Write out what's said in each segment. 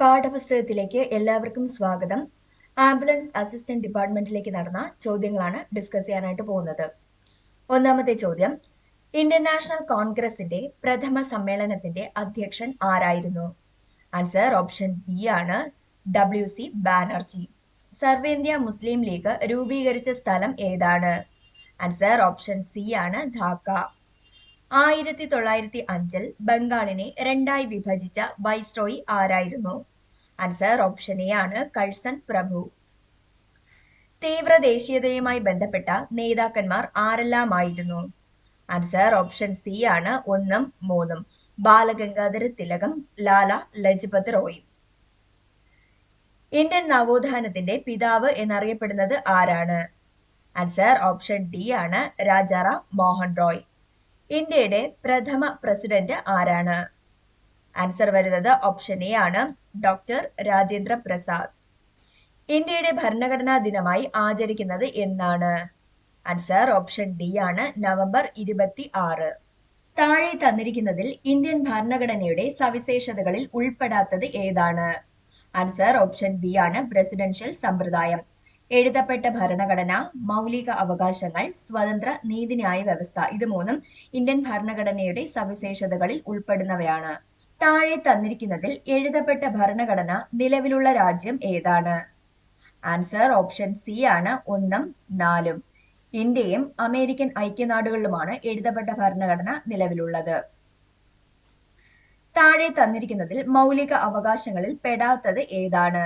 പാഠപുസ്തകത്തിലേക്ക് എല്ലാവർക്കും സ്വാഗതം. Ambulance assistant ഡിപ്പാർട്ട്മെന്റിലേക്ക് നടന്ന ചോദ്യങ്ങളാണ് ഡിസ്കസ് ചെയ്യാനായിട്ട് പോകുന്നത്. ഒന്നാമത്തെ ചോദ്യം, ഇന്ത്യൻ നാഷണൽ കോൺഗ്രസിന്റെ പ്രഥമ സമ്മേളനത്തിന്റെ അധ്യക്ഷൻ ആരായിരുന്നു? ആൻസർ ഓപ്ഷൻ ബി ആണ് WC ബാനർജി. സർവേന്ത്യ മുസ്ലിം ലീഗ് രൂപീകരിച്ച സ്ഥലം ഏതാണ്? ആൻസർ ഓപ്ഷൻ സി ആണ് ധാക്ക. 1905 ബംഗാളിനെ രണ്ടായി വിഭജിച്ച വൈസ്രോയി ആരായിരുന്നു? ആൻസർ ഓപ്ഷൻ എ ആണ് കഴ്സൺ പ്രഭു. തീവ്ര ദേശീയതയുമായി ബന്ധപ്പെട്ട നേതാക്കന്മാർ ആരെല്ലാമായിരുന്നു? ആൻസർ ഓപ്ഷൻ സി ആണ് 1ഉം 3ഉം. ബാലഗംഗാധര തിലകം, ലാല ലജ്പത് റോയ്. ഇന്ത്യൻ നവോത്ഥാനത്തിന്റെ പിതാവ് എന്നറിയപ്പെടുന്നത് ആരാണ്? ആൻസർ ഓപ്ഷൻ ഡി ആണ് രാജാറാം മോഹൻ റോയ്. ഇന്ത്യയുടെ പ്രഥമ പ്രസിഡന്റ് ആരാണ്? ആൻസർ വരുന്നത് ഓപ്ഷൻ എ ആണ് ഡോക്ടർ രാജേന്ദ്ര പ്രസാദ്. ഇന്ത്യയുടെ ഭരണഘടനാ ദിനമായി ആചരിക്കുന്നത് എന്നാണ്? ആൻസർ ഓപ്ഷൻ ഡി ആണ് നവംബർ 26. താഴെ തന്നിരിക്കുന്നതിൽ ഇന്ത്യൻ ഭരണഘടനയുടെ സവിശേഷതകളിൽ ഉൾപ്പെടാത്തത് ഏതാണ്? ആൻസർ ഓപ്ഷൻ ബി ആണ് പ്രസിഡൻഷ്യൽ സമ്പ്രദായം. എഴുതപ്പെട്ട ഭരണഘടന, മൗലിക അവകാശങ്ങൾ, സ്വതന്ത്ര നീതിന്യായ വ്യവസ്ഥ, ഇത് മൂന്നും ഇന്ത്യൻ ഭരണഘടനയുടെ സവിശേഷതകളിൽ ഉൾപ്പെടുന്നവയാണ്. താഴെ തന്നിരിക്കുന്നതിൽ എഴുതപ്പെട്ട ഭരണഘടന നിലവിലുള്ള രാജ്യം ഏതാണ്? ആൻസർ ഓപ്ഷൻ സി ആണ് 1ഉം 4ഉം. ഇന്ത്യയും അമേരിക്കൻ ഐക്യനാടുകളിലുമാണ് എഴുതപ്പെട്ട ഭരണഘടന നിലവിലുള്ളത്. താഴെ തന്നിരിക്കുന്നതിൽ മൗലിക അവകാശങ്ങളിൽ പെടാത്തത് ഏതാണ്?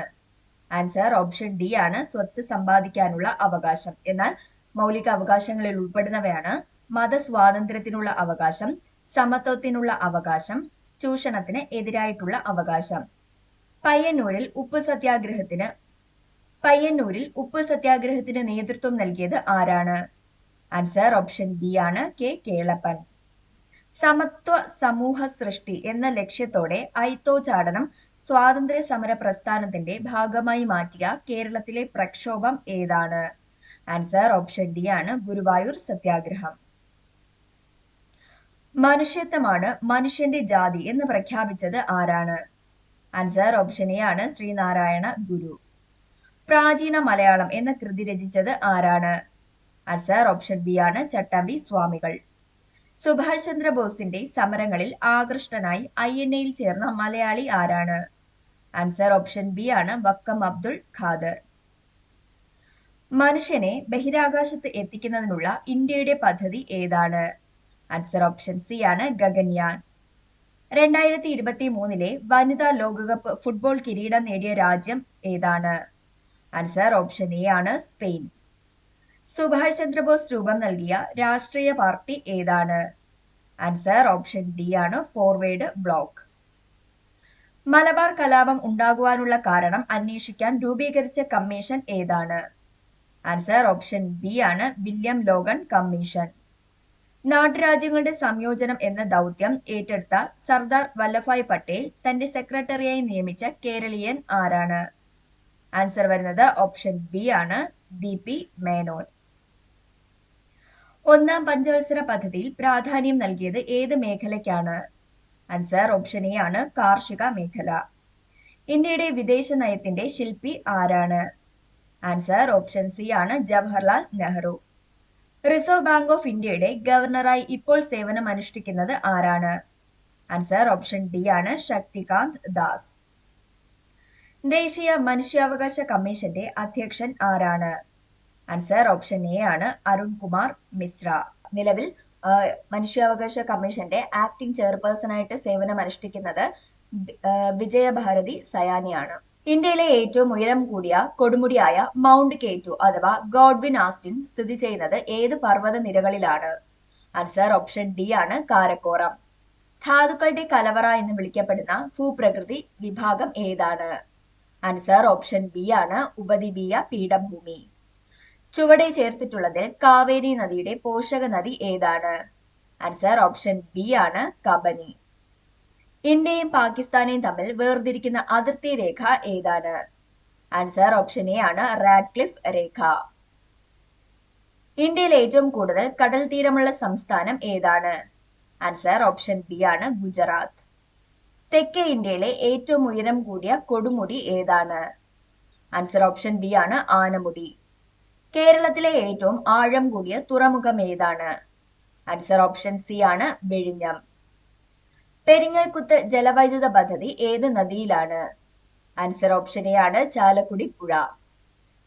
ആൻസർ ഓപ്ഷൻ ഡി ആണ് സ്വത്ത് സമ്പാദിക്കാനുള്ള അവകാശം. എന്നാൽ മൗലിക അവകാശങ്ങളിൽ ഉൾപ്പെടുന്നവയാണ് മതസ്വാതന്ത്ര്യത്തിനുള്ള അവകാശം, സമത്വത്തിനുള്ള അവകാശം, ചൂഷണത്തിന് എതിരായിട്ടുള്ള അവകാശം. പയ്യന്നൂരിൽ ഉപ്പ് സത്യാഗ്രഹത്തിന് നേതൃത്വം നൽകിയത് ആരാണ്? ആൻസർ ഓപ്ഷൻ ബി ആണ് കെ കേളപ്പൻ. സമത്വ സമൂഹ സൃഷ്ടി എന്ന ലക്ഷ്യത്തോടെ അയിത്തോച്ചാടനം സ്വാതന്ത്ര്യ സമര പ്രസ്ഥാനത്തിന്റെ ഭാഗമായി മാറ്റിയ കേരളത്തിലെ പ്രക്ഷോഭം ഏതാണ്? ആൻസർ ഓപ്ഷൻ ഡി ആണ് ഗുരുവായൂർ സത്യാഗ്രഹം. മനുഷ്യത്വമാണ് മനുഷ്യന്റെ ജാതി എന്ന് പ്രഖ്യാപിച്ചത് ആരാണ്? ആൻസർ ഓപ്ഷൻ എ ആണ് ശ്രീനാരായണ ഗുരു. പ്രാചീന മലയാളം എന്ന കൃതി രചിച്ചത് ആരാണ്? ആൻസർ ഓപ്ഷൻ ബി ആണ് ചട്ടമ്പി സ്വാമികൾ. സുഭാഷ് ചന്ദ്രബോസിന്റെ സമരങ്ങളിൽ ആകൃഷ്ടനായി INA-യിൽ ചേർന്ന മലയാളി ആരാണ്? ആൻസർ ഓപ്ഷൻ ബി ആണ് വക്കം അബ്ദുൾ ഖാദർ. മനുഷ്യനെ ബഹിരാകാശത്ത് എത്തിക്കുന്നതിനുള്ള ഇന്ത്യയുടെ പദ്ധതി ഏതാണ്? ആൻസർ ഓപ്ഷൻ സി ആണ് ഗഗൻയാൻ. 2023 വനിതാ ലോകകപ്പ് ഫുട്ബോൾ കിരീടം നേടിയ രാജ്യം ഏതാണ്? ആൻസർ ഓപ്ഷൻ എ ആണ് സ്പെയിൻ. സുഭാഷ് ചന്ദ്രബോസ് രൂപം നൽകിയ രാഷ്ട്രീയ പാർട്ടി ഏതാണ്? ആൻസർ ഓപ്ഷൻ ഡി ആണ് ഫോർവേഡ് ബ്ലോക്ക്. മലബാർ കലാപം ഉണ്ടാകുവാനുള്ള കാരണം അന്വേഷിക്കാൻ രൂപീകരിച്ച കമ്മീഷൻ ഏതാണ്? ആൻസർ ഓപ്ഷൻ ബി ആണ് വില്യം ലോഗൻ കമ്മീഷൻ. നാട്ടുരാജ്യങ്ങളുടെ സംയോജനം എന്ന ദൗത്യം ഏറ്റെടുത്ത സർദാർ വല്ലഭായ് പട്ടേൽ തന്റെ സെക്രട്ടറിയായി നിയമിച്ച കേരളീയൻ ആരാണ്? ആൻസർ വരുന്നത് ഓപ്ഷൻ ബി ആണ് BP മേനോൻ. ഒന്നാം പഞ്ചവത്സര പദ്ധതിയിൽ പ്രാധാന്യം നൽകിയത് ഏത് മേഖലയ്ക്കാണ്? ആൻസർ ഓപ്ഷൻ എ ആണ് കാർഷിക മേഖല. ഇന്ത്യയുടെ വിദേശ നയത്തിന്റെ ശില്പി ആരാണ്? ആൻസർ ഓപ്ഷൻ സി ആണ് Jawaharlal Nehru. Reserve bank of ഇന്ത്യയുടെ ഗവർണറായി ഇപ്പോൾ സേവനം അനുഷ്ഠിക്കുന്നത് ആരാണ്? ആൻസർ ഓപ്ഷൻ ഡി ആണ് ശക്തികാന്ത് ദാസ്. ദേശീയ മനുഷ്യാവകാശ കമ്മീഷന്റെ അധ്യക്ഷൻ ആരാണ്? ആൻസർ ഓപ്ഷൻ എ ആണ് അരുൺകുമാർ മിശ്ര. നിലവിൽ മനുഷ്യാവകാശ കമ്മീഷന്റെ ആക്ടിംഗ് ചെയർപേഴ്സൺ ആയിട്ട് സേവനം അനുഷ്ഠിക്കുന്നത് വിജയഭാരതി സയാനിയാണ്. ഇന്ത്യയിലെ ഏറ്റവും ഉയരം കൂടിയ കൊടുമുടിയായ മൗണ്ട് കേറ്റു അഥവാ ഗോഡ്വിൻ ആസ്റ്റിൻ സ്ഥിതി ചെയ്യുന്നത് ഏത് പർവ്വത നിരകളിലാണ്? ആൻസർ ഓപ്ഷൻ ഡി ആണ് കാരക്കോറം. ധാതുക്കളുടെ കലവറ എന്ന് വിളിക്കപ്പെടുന്ന ഭൂപ്രകൃതി വിഭാഗം ഏതാണ്? ആൻസർ ഓപ്ഷൻ ബി ആണ് ഉപദ്വീപീയ പീഠഭൂമി. ചുവടെ ചേർത്തിട്ടുള്ളതിൽ കാവേരി നദിയുടെ പോഷക നദി ഏതാണ്? ആൻസർ ഓപ്ഷൻ ബി ആണ് കബനി. ഇന്ത്യയും പാകിസ്ഥാനെയും തമ്മിൽ വേർതിരിക്കുന്ന അതിർത്തി രേഖ ഏതാണ്? ആൻസർ ഓപ്ഷൻ എ ആണ് റാഡ്ക്ലിഫ് രേഖ. ഇന്ത്യയിൽ ഏറ്റവും കൂടുതൽ കടൽ തീരമുള്ള സംസ്ഥാനം ഏതാണ്? ആൻസർ ഓപ്ഷൻ ബി ആണ് ഗുജറാത്ത്. തെക്കേ ഇന്ത്യയിലെ ഏറ്റവും ഉയരം കൂടിയ കൊടുമുടി ഏതാണ്? ആൻസർ ഓപ്ഷൻ ബി ആണ് ആനമുടി. കേരളത്തിലെ ഏറ്റവും ആഴം കൂടിയ തുറമുഖം ഏതാണ്? ആൻസർ ഓപ്ഷൻ സി ആണ് വിഴിഞ്ഞം. പെരിങ്ങൽകുത്ത് ജലവൈദ്യുത പദ്ധതി ഏത് നദിയിലാണ്? ആൻസർ ഓപ്ഷൻ എ ആണ് ചാലക്കുടി പുഴ.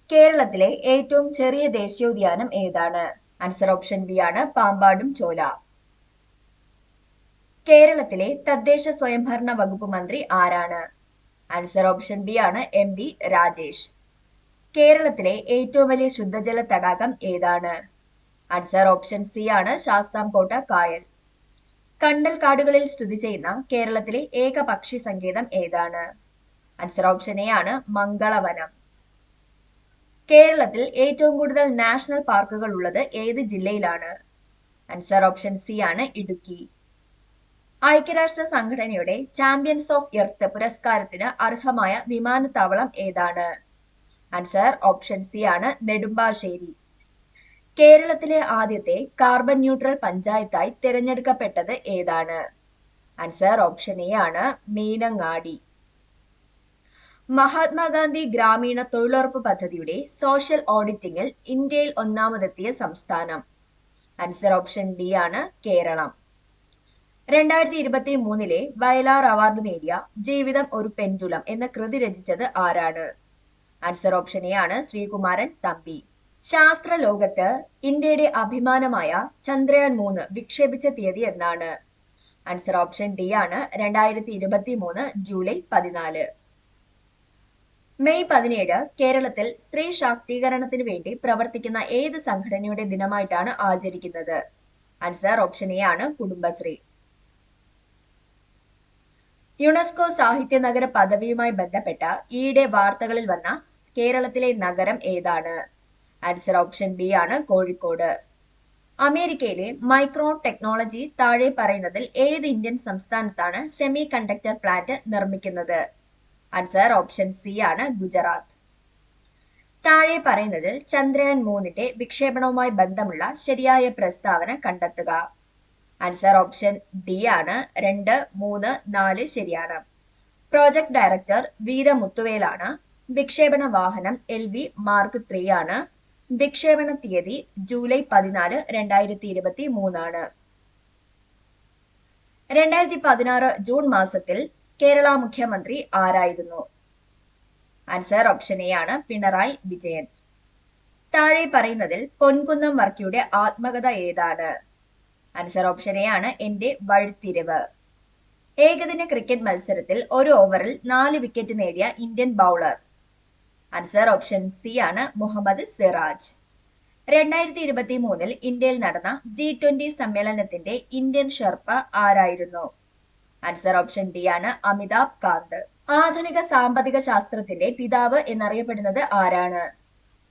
കേരളത്തിലെ ഏറ്റവും ചെറിയ ദേശീയോദ്യാനം ഏതാണ്? ആൻസർ ഓപ്ഷൻ ബി ആണ് പാമ്പാടും ചോല. കേരളത്തിലെ തദ്ദേശ സ്വയംഭരണ വകുപ്പ് മന്ത്രി ആരാണ്? ആൻസർ ഓപ്ഷൻ ബി ആണ് എം ബി രാജേഷ്. കേരളത്തിലെ ഏറ്റവും വലിയ ശുദ്ധജല തടാകം ഏതാണ്? ആൻസർ ഓപ്ഷൻ സി ആണ് ശാസ്താംകോട്ട കായൽ. കണ്ടൽ കാടുകളിൽ സ്ഥിതി ചെയ്യുന്ന കേരളത്തിലെ ഏക പക്ഷി സങ്കേതം ഏതാണ്? ആൻസർ ഓപ്ഷൻ എ ആണ് മംഗളവനം. കേരളത്തിൽ ഏറ്റവും കൂടുതൽ നാഷണൽ പാർക്കുകൾ ഉള്ളത് ഏത് ജില്ലയിലാണ്? ആൻസർ ഓപ്ഷൻ സി ആണ് ഇടുക്കി. ഐക്യരാഷ്ട്ര സംഘടനയുടെ ചാമ്പ്യൻസ് ഓഫ് എർത്ത് പുരസ്കാരത്തിന് അർഹമായ വിമാനത്താവളം ഏതാണ്? ആൻസർ ഓപ്ഷൻ സി ആണ് നെടുമ്പാശ്ശേരി. കേരളത്തിലെ ആദ്യത്തെ കാർബൺ ന്യൂട്രൽ പഞ്ചായത്തായി തിരഞ്ഞെടുക്കപ്പെട്ടത് ഏതാണ്? ആൻസർ ഓപ്ഷൻ എ ആണ് മീനങ്ങാടി. മഹാത്മാഗാന്ധി ഗ്രാമീണ തൊഴിലുറപ്പ് പദ്ധതിയുടെ സോഷ്യൽ ഓഡിറ്റിംഗിൽ ഇന്ത്യയിൽ ഒന്നാമതെത്തിയ സംസ്ഥാനം? ആൻസർ ഓപ്ഷൻ ഡി ആണ് കേരളം. 2023 വയലാർ അവാർഡ് നേടിയ ജീവിതം ഒരു പെൻഡുലം എന്ന കൃതി രചിച്ചത് ആരാണ്? ആൻസർ ഓപ്ഷൻ എ ആണ് ശ്രീകുമാരൻ തമ്പി. ശാസ്ത്ര ലോകത്ത് ഇന്ത്യയുടെ അഭിമാനമായ ചന്ദ്രയാൻ 3 വിക്ഷേപിച്ച തീയതി എന്നാണ്? ആൻസർ ഓപ്ഷൻ ഡി ആണ് 2023 ജൂലൈ 14. മെയ് 17 കേരളത്തിൽ സ്ത്രീ ശാക്തീകരണത്തിന് വേണ്ടി പ്രവർത്തിക്കുന്ന ഏത് സംഘടനയുടെ ദിനമായിട്ടാണ് ആചരിക്കുന്നത്? ആൻസർ ഓപ്ഷൻ എ ആണ് കുടുംബശ്രീ. യുനെസ്കോ സാഹിത്യ നഗര പദവിയുമായി ബന്ധപ്പെട്ട ഈയിടെ വാർത്തകളിൽ വന്ന കേരളത്തിലെ നഗരം ഏതാണ്? ആൻസർ ഓപ്ഷൻ ബി ആണ് കോഴിക്കോട്. അമേരിക്കയിലെ മൈക്രോൺ ടെക്നോളജി താഴെ പറയുന്നതിൽ ഏത് ഇന്ത്യൻ സംസ്ഥാനത്താണ് സെമി കണ്ടക്ടർ പ്ലാന്റ് നിർമ്മിക്കുന്നത്? ആൻസർ ഓപ്ഷൻ സി ആണ് ഗുജറാത്ത്. താഴെ പറയുന്നതിൽ ചന്ദ്രയാൻ 3 വിക്ഷേപണവുമായി ബന്ധമുള്ള ശരിയായ പ്രസ്താവന കണ്ടെത്തുക. ആൻസർ ഓപ്ഷൻ ഡി ആണ് 2, 3, 4 ശരിയാണ്. പ്രോജക്ട് ഡയറക്ടർ വീരമുത്തുവേലാണ്. വിക്ഷേപണ വാഹനം LV മാർക്ക് 3 ആണ്. വിക്ഷേപണ തീയതി ജൂലൈ 14, 2023 ആണ്. 2016 ജൂൺ മാസത്തിൽ കേരള മുഖ്യമന്ത്രി ആരായിരുന്നു? ആൻസർ ഓപ്ഷൻ എ ആണ് പിണറായി വിജയൻ. താഴെ പറയുന്നതിൽ പൊൻകുന്നം വർക്കിയുടെ ആത്മകഥ ഏതാണ്? ആൻസർ ഓപ്ഷൻ എ ആണ് എന്റെ വഴിത്തിരിവ്. ഏകദിന ക്രിക്കറ്റ് മത്സരത്തിൽ ഒരു ഓവറിൽ 4 വിക്കറ്റ് നേടിയ Indian bowler? Answer option C ആണ് മുഹമ്മദ് സിറാജ്. 2023 ഇന്ത്യയിൽ നടന്ന G20 സമ്മേളനത്തിന്റെ ഇന്ത്യൻ ഷെർപ്പ ആരായിരുന്നു? ആൻസർ ഓപ്ഷൻ ഡി ആണ് അമിതാഭ് കാന്ത്. ആധുനിക സാമ്പത്തിക ശാസ്ത്രത്തിന്റെ പിതാവ് എന്നറിയപ്പെടുന്നത് ആരാണ്?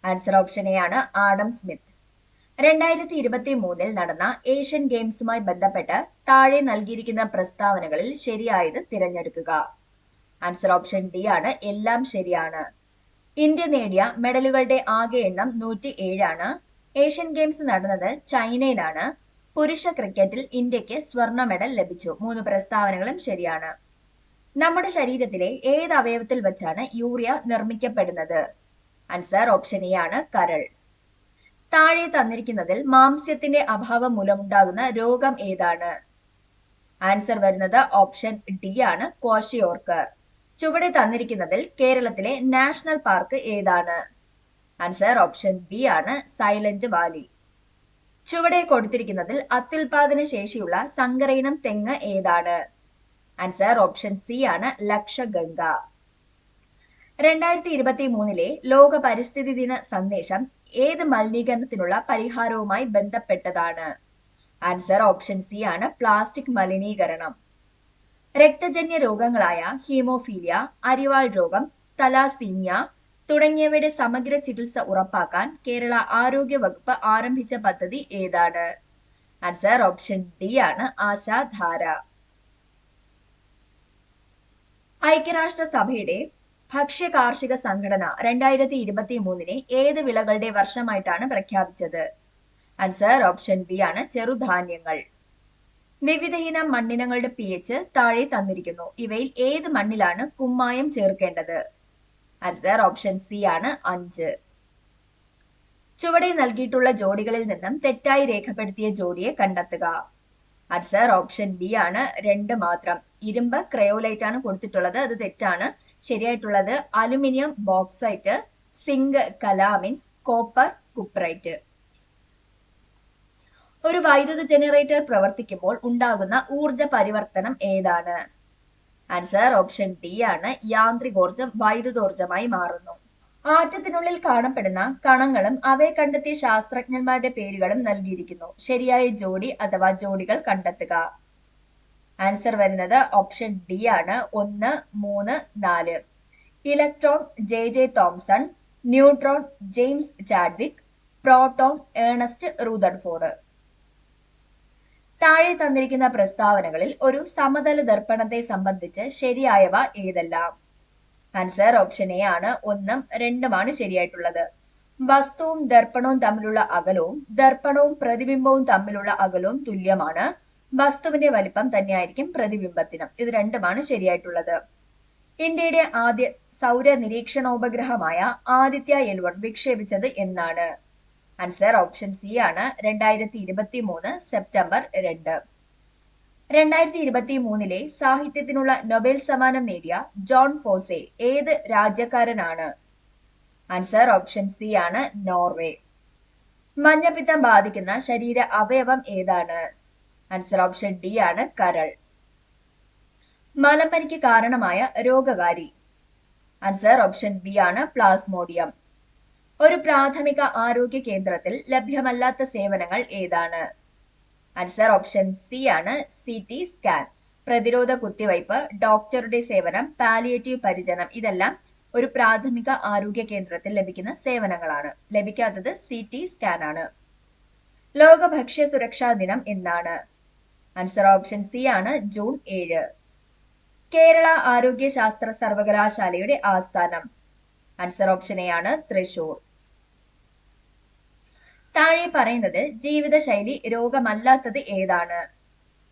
ആൻസർ ഓപ്ഷൻ എ ആണ് ആഡം സ്മിത്ത്. 2023 നടന്ന ഏഷ്യൻ ഗെയിംസുമായി ബന്ധപ്പെട്ട് താഴെ നൽകിയിരിക്കുന്ന പ്രസ്താവനകളിൽ ശരിയായത് തിരഞ്ഞെടുക്കുക. ആൻസർ ഓപ്ഷൻ ഡി ആണ് എല്ലാം ശരിയാണ്. ഇന്ത്യ നേടിയ മെഡലുകളുടെ ആകെ എണ്ണം 107 ആണ്. ഏഷ്യൻ ഗെയിംസ് നടന്നത് ചൈനയിലാണ്. പുരുഷ ക്രിക്കറ്റിൽ ഇന്ത്യക്ക് സ്വർണ്ണ മെഡൽ ലഭിച്ചു. 3 പ്രസ്താവനകളും ശരിയാണ്. നമ്മുടെ ശരീരത്തിലെ ഏത് അവയവത്തിൽ വെച്ചാണ് യൂറിയ നിർമ്മിക്കപ്പെടുന്നത്? ആൻസർ ഓപ്ഷൻ എ ആണ് കരൾ. താഴെ തന്നിരിക്കുന്നതിൽ മാംസ്യത്തിന്റെ അഭാവം മൂലമുണ്ടാകുന്ന രോഗം ഏതാണ്? ആൻസർ വരുന്നത് ഓപ്ഷൻ ഡി ആണ് ക്വാഷിയോർക്ക്. ചുവടെ തന്നിരിക്കുന്നതിൽ കേരളത്തിലെ നാഷണൽ പാർക്ക് ഏതാണ്? ആൻസർ ഓപ്ഷൻ ബി ആണ് സൈലന്റ് വാലി. ചുവടെ കൊടുത്തിരിക്കുന്നതിൽ അത്യുൽപാദന ശേഷിയുള്ള സങ്കരയിനം തെങ്ങ് ഏതാണ്? ആൻസർ ഓപ്ഷൻ സി ആണ് ലക്ഷഗംഗ. 2023 ലോക പരിസ്ഥിതി ദിന സന്ദേശം ഏത് മലിനീകരണത്തിനുള്ള പരിഹാരവുമായി ബന്ധപ്പെട്ടതാണ്? ആൻസർ ഓപ്ഷൻ സി ആണ് പ്ലാസ്റ്റിക് മലിനീകരണം. രക്തജന്യ രോഗങ്ങളായ ഹീമോഫീലിയ, അരിവാൾ രോഗം, തലാസീമിയ തുടങ്ങിയവയുടെ സമഗ്ര ചികിത്സ ഉറപ്പാക്കാൻ കേരള ആരോഗ്യ വകുപ്പ് ആരംഭിച്ച പദ്ധതി ഏതാണ്? ആൻസർ ഓപ്ഷൻ ഡി ആണ് ആശാധാര. ഐക്യരാഷ്ട്ര സഭയുടെ ഭക്ഷ്യ കാർഷിക സംഘടന 2023 ഏത് വിളകളുടെ വർഷമായിട്ടാണ് പ്രഖ്യാപിച്ചത്? ആൻസർ ഓപ്ഷൻ ബി ആണ് ചെറുധാന്യങ്ങൾ. വിവിധയിനം മണ്ണിനങ്ങളുടെ pH താഴെ തന്നിരിക്കുന്നു. ഇവയിൽ ഏത് മണ്ണിലാണ് കുമ്മായം ചേർക്കേണ്ടത്? ആൻസർ ഓപ്ഷൻ സി ആണ് 5. ചുവടെ നൽകിയിട്ടുള്ള ജോഡികളിൽ നിന്നും തെറ്റായി രേഖപ്പെടുത്തിയ ജോഡിയെ കണ്ടെത്തുക. ആൻസർ ഓപ്ഷൻ ബി ആണ് 2 മാത്രം. ഇരുമ്പ് ക്രയോലൈറ്റ് ആണ് കൊടുത്തിട്ടുള്ളത്, അത് തെറ്റാണ്. ശരിയായിട്ടുള്ളത് aluminium bauxite, zinc calamine, copper cuprite. ഒരു വൈദ്യുത ജനറേറ്റർ പ്രവർത്തിക്കുമ്പോൾ ഉണ്ടാകുന്ന ഊർജ പരിവർത്തനം ഏതാണ്? ആൻസർ ഓപ്ഷൻ ഡി ആണ്. യാന്ത്രികോർജം വൈദ്യുതോർജമായി മാറുന്നു. ആറ്റത്തിനുള്ളിൽ കാണപ്പെടുന്ന കണങ്ങളും അവയെ കണ്ടെത്തിയ ശാസ്ത്രജ്ഞന്മാരുടെ പേരുകളും നൽകിയിരിക്കുന്നു. ശരിയായ ജോഡി അഥവാ ജോഡികൾ കണ്ടെത്തുക. ആൻസർ വരുന്നത് ഓപ്ഷൻ ഡി ആണ്. 1, 3, 4. Electron J Thomson, neutron James Chadwick, proton Ernest Rutherford. താഴെ തന്നിരിക്കുന്ന പ്രസ്താവനകളിൽ ഒരു സമതല ദർപ്പണത്തെ സംബന്ധിച്ച് ശരിയായവ ഏതെല്ലാം? ആൻസർ ഓപ്ഷൻ എ ആണ്. 1ഉം 2ഉമാണ് ശരിയായിട്ടുള്ളത്. വസ്തുവും ദർപ്പണവും തമ്മിലുള്ള അകലവും ദർപ്പണവും പ്രതിബിംബവും തമ്മിലുള്ള അകലവും തുല്യമാണ്. വസ്തുവിന്റെ വലിപ്പം തന്നെയായിരിക്കും പ്രതിബിംബത്തിനും. ഇത് 2ഉമാണ് ശരിയായിട്ടുള്ളത്. ഇന്ത്യയുടെ ആദ്യ സൗര നിരീക്ഷണോപഗ്രഹമായ ആദിത്യ L1 വിക്ഷേപിച്ചത് എന്നാണ്? ആൻസർ ഓപ്ഷൻ സി ആണ്. 2023 സെപ്റ്റംബർ 2. 2023 സാഹിത്യത്തിനുള്ള നൊബേൽ സമ്മാനം നേടിയ ജോൺ ഫോസെ ഏത് രാജ്യക്കാരനാണ്? ആൻസർ ഓപ്ഷൻ സി ആണ്. നോർവേ. മഞ്ഞപ്പിത്തം ബാധിക്കുന്ന ശരീര അവയവം ഏതാണ്? ആൻസർ ഓപ്ഷൻ ഡി ആണ്. കരൾ. മലമ്പനിക്ക് കാരണമായ രോഗകാരി? ആൻസർ ഓപ്ഷൻ ബി ആണ്. പ്ലാസ്മോഡിയം. ഒരു പ്രാഥമിക ആരോഗ്യ കേന്ദ്രത്തിൽ ലഭ്യമല്ലാത്ത സേവനങ്ങൾ ഏതാണ്? ആൻസർ ഓപ്ഷൻ സി ആണ്. CT സ്കാൻ, പ്രതിരോധ കുത്തിവയ്പ്, ഡോക്ടറുടെ സേവനം, പാലിയേറ്റീവ് പരിചരണം, ഇതെല്ലാം ഒരു പ്രാഥമിക ആരോഗ്യ കേന്ദ്രത്തിൽ ലഭിക്കുന്ന സേവനങ്ങളാണ്. ലഭിക്കാത്തത് CT സ്കാൻ ആണ്. ലോക ഭക്ഷ്യ സുരക്ഷാ ദിനം എന്നാണ്? ആൻസർ ഓപ്ഷൻ സി ആണ്. ജൂൺ 7. കേരള ആരോഗ്യ ശാസ്ത്ര സർവകലാശാലയുടെ ആസ്ഥാനം? ആൻസർ ഓപ്ഷൻ എ ആണ്. തൃശൂർ. താഴെ പറയുന്നത് ജീവിതശൈലി രോഗമല്ലാത്തത് ഏതാണ്?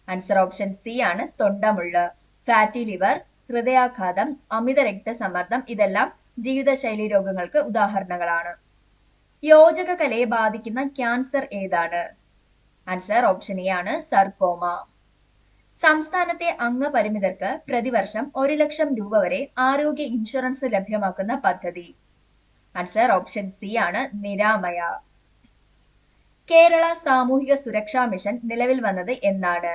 ആൻസർ ഓപ്ഷൻ സി ആണ്. തൊണ്ടമുള്ള്, ഫാറ്റി ലിവർ, ഹൃദയാഘാതം, അമിത രക്തസമ്മർദ്ദം, ഇതെല്ലാം ജീവിതശൈലി രോഗങ്ങൾക്ക് ഉദാഹരണങ്ങളാണ്. യോജക കലയെ ബാധിക്കുന്ന ക്യാൻസർ ഏതാണ്? ആൻസർ ഓപ്ഷൻ എ ആണ്. സർക്കോമ. സംസ്ഥാനത്തെ അംഗപരിമിതർക്ക് പ്രതിവർഷം 1 ലക്ഷം രൂപ വരെ ആരോഗ്യ ഇൻഷുറൻസ് ലഭ്യമാക്കുന്ന പദ്ധതി? ആൻസർ ഓപ്ഷൻ സി ആണ്. നിരാമയ. കേരള സാമൂഹിക സുരക്ഷാ മിഷൻ നിലവിൽ വന്നത് എന്നാണ്?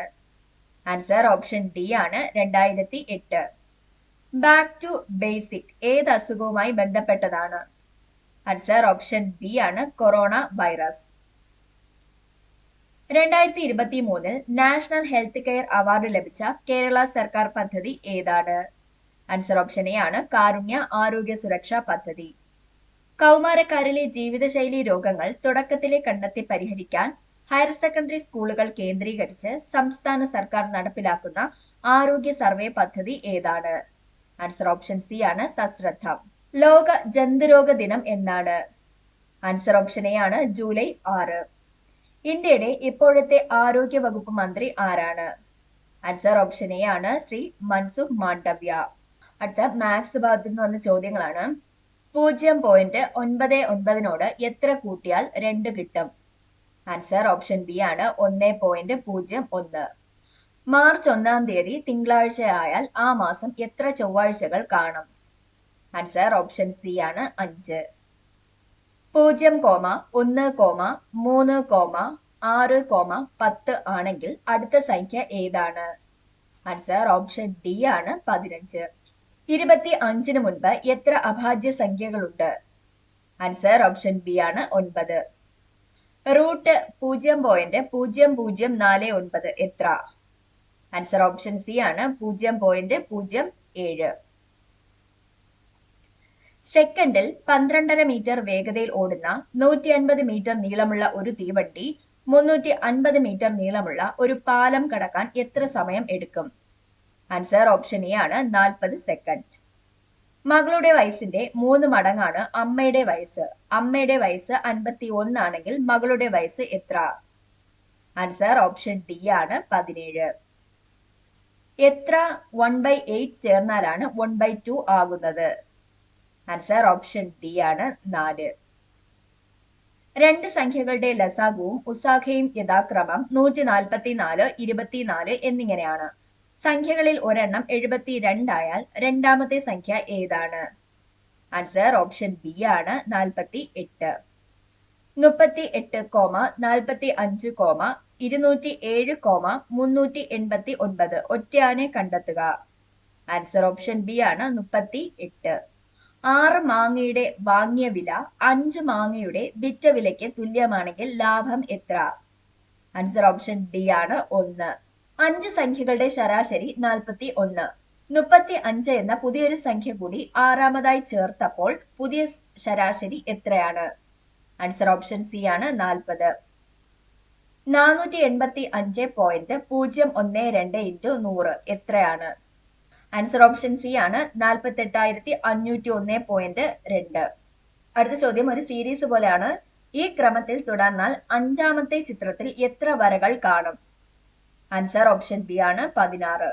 ആൻസർ ഓപ്ഷൻ ഡി ആണ്. 2008. ബാക്ക് ടു ബേസിക് ഏത് അസുഖവുമായി ബന്ധപ്പെട്ടതാണ്? ആൻസർ ഓപ്ഷൻ ബി ആണ്. Corona virus. 2023 national health care award ലഭിച്ച കേരള സർക്കാർ പദ്ധതി ഏതാണ്? ആൻസർ ഓപ്ഷൻ എ ആണ്. കാരുണ്യ ആരോഗ്യ സുരക്ഷാ പദ്ധതി. കൗമാരക്കാരിലെ ജീവിതശൈലി രോഗങ്ങൾ തുടക്കത്തിലെ കണ്ടെത്തി പരിഹരിക്കാൻ ഹയർ സെക്കൻഡറി സ്കൂളുകൾ കേന്ദ്രീകരിച്ച് സംസ്ഥാന സർക്കാർ നടപ്പിലാക്കുന്ന ആരോഗ്യ സർവേ പദ്ധതി ഏതാണ്? ആൻസർ ഓപ്ഷൻ സി ആണ്. സശ്രദ്ധം. ലോക ജന്തുരോഗ ദിനം എന്നാണ്? ആൻസർ ഓപ്ഷൻ എ ആണ്. ജൂലൈ 6. ഇന്ത്യയുടെ ഇപ്പോഴത്തെ ആരോഗ്യ വകുപ്പ് മന്ത്രി ആരാണ്? ആൻസർ ഓപ്ഷൻ എ ആണ്. ശ്രീ മൻസുഖ് മാണ്ഡവ്യ. അടുത്ത മാത്സ് ഭാഗത്തു നിന്ന് വന്ന ചോദ്യങ്ങളാണ്. 0.99 എത്ര കൂട്ടിയാൽ 2 കിട്ടും? ആൻസർ ഓപ്ഷൻ ബി ആണ്. 1.01. മാർച്ച് 1-ാം തീയതി തിങ്കളാഴ്ചയായാൽ ആ മാസം എത്ര ചൊവ്വാഴ്ചകൾ കാണും? ആൻസർ ഓപ്ഷൻ സി ആണ്. 5. 0,1,3,6,10 ആണെങ്കിൽ അടുത്ത സംഖ്യ ഏതാണ്? ആൻസർ ഓപ്ഷൻ ഡി ആണ്. 15. 25-ന് മുൻപ് എത്ര അഭാജ്യ സംഖ്യകളുണ്ട്? ആൻസർ ഓപ്ഷൻ ബി ആണ്. 9. റൂട്ട് 0.0049 എത്ര? ആൻസർ ഓപ്ഷൻ സി ആണ്. 0.07. സെക്കൻഡിൽ 12.5 മീറ്റർ വേഗതയിൽ ഓടുന്ന 150 മീറ്റർ നീളമുള്ള ഒരു തീവണ്ടി 350 മീറ്റർ നീളമുള്ള ഒരു പാലം കടക്കാൻ എത്ര സമയം എടുക്കും? ആൻസർ ഓപ്ഷൻ എ ആണ്. 40 സെക്കൻഡ്. മകളുടെ വയസ്സിന്റെ 3 മടങ്ങാണ് അമ്മയുടെ വയസ്സ്. അമ്മയുടെ വയസ്സ് 51 ആണെങ്കിൽ മകളുടെ വയസ്സ് എത്ര? ആൻസർ ഓപ്ഷൻ ഡി ആണ് 17. എത്ര 1/8 ചേർന്നാലാണ് 1/2 ആകുന്നത്? ആൻസർ ഓപ്ഷൻ ഡി ആണ് 4. രണ്ട് സംഖ്യകളുടെ ലസാഗുവും ഉസാഖയും യഥാക്രമം 144, 24 എന്നിങ്ങനെയാണ്. സംഖ്യകളിൽ ഒരെണ്ണം 72 ആയാൽ രണ്ടാമത്തെ സംഖ്യ ഏതാണ്? ആൻസർ ഓപ്ഷൻ ബി ആണ് 48. 38, 45, 207, 389 ഒറ്റയാനെ കണ്ടെത്തുക. ആൻസർ ഓപ്ഷൻ ബി ആണ് 38. 6 മാങ്ങയുടെ വാങ്ങിയ വില 5 മാങ്ങയുടെ വിറ്റ വിലയ്ക്ക് തുല്യമാണെങ്കിൽ ലാഭം എത്ര? ആൻസർ ഓപ്ഷൻ ഡി ആണ് 1. 5 സംഖ്യകളുടെ ശരാശരി 41. 35 എന്ന പുതിയൊരു സംഖ്യ കൂടി ആറാമതായി ചേർത്തപ്പോൾ പുതിയ ശരാശരി എത്രയാണ്? ആൻസർ ഓപ്ഷൻ സി ആണ് 40. 485.012 ഇൻറ്റു 100 എത്രയാണ്? ആൻസർ ഓപ്ഷൻ സി ആണ് 48,501.2. അടുത്ത ചോദ്യം ഒരു സീരീസ് പോലെയാണ്. ഈ ക്രമത്തിൽ തുടർന്നാൽ അഞ്ചാമത്തെ ചിത്രത്തിൽ എത്ര വരകൾ കാണും? ആൻസർ ഓപ്ഷൻ ബി ആണ് 16.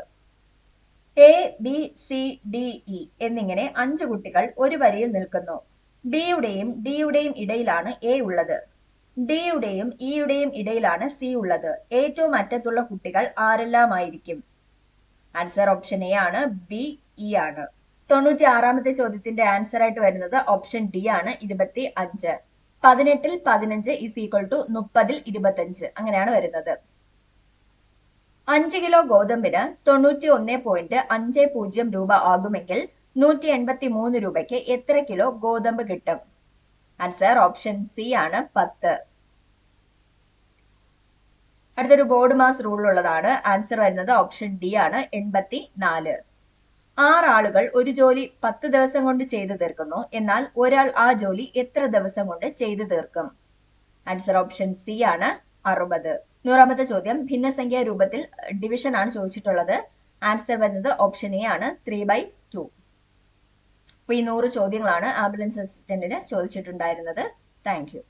A, B, C, D, E എന്നിങ്ങനെ 5 കുട്ടികൾ ഒരു വരിയിൽ നിൽക്കുന്നു. ബിയുടെയും ഡിയുടെയും ഇടയിലാണ് എ ഉള്ളത്. ഡിയുടെയും ഇയുടെയും ഇടയിലാണ് സി ഉള്ളത്. ഏറ്റവും അറ്റത്തുള്ള കുട്ടികൾ ആരെല്ലാമായിരിക്കും? ആൻസർ ഓപ്ഷൻ എ ആണ് ബി, ഇ ആണ്. 96ാമത്തെ ചോദ്യത്തിന്റെ ആൻസർ ആയിട്ട് വരുന്നത് ഓപ്ഷൻ ഡി ആണ് 25. 18ൽ 15 = 30ൽ 25 അങ്ങനെയാണ് വരുന്നത്. 5 കിലോ ഗോതമ്പിന് 91.50 രൂപ ആകുമെങ്കിൽ 183 രൂപയ്ക്ക് എത്ര കിലോ ഗോതമ്പ് കിട്ടും? ആൻസർ ഓപ്ഷൻ സി ആണ് 10. അടുത്തൊരു ബോർഡ് മാസ് റൂൾ ഉള്ളതാണ്. ആൻസർ വരുന്നത് ഓപ്ഷൻ ഡി ആണ് 84. 6 ആളുകൾ ഒരു ജോലി 10 ദിവസം കൊണ്ട് ചെയ്തു തീർക്കുന്നു. എന്നാൽ ഒരാൾ ആ ജോലി എത്ര ദിവസം കൊണ്ട് ചെയ്തു തീർക്കും? ആൻസർ ഓപ്ഷൻ സി ആണ് 60. 100ാമത്തെ ചോദ്യം ഭിന്നസംഖ്യാ രൂപത്തിൽ ഡിവിഷൻ ആണ് ചോദിച്ചിട്ടുള്ളത്. ആൻസർ വരുന്നത് ഓപ്ഷൻ എ ആണ് 3/2. അപ്പൊ ഈ 100 ചോദ്യങ്ങളാണ് ആംബുലൻസ് അസിസ്റ്റന്റിന് ചോദിച്ചിട്ടുണ്ടായിരുന്നത്. Thank U.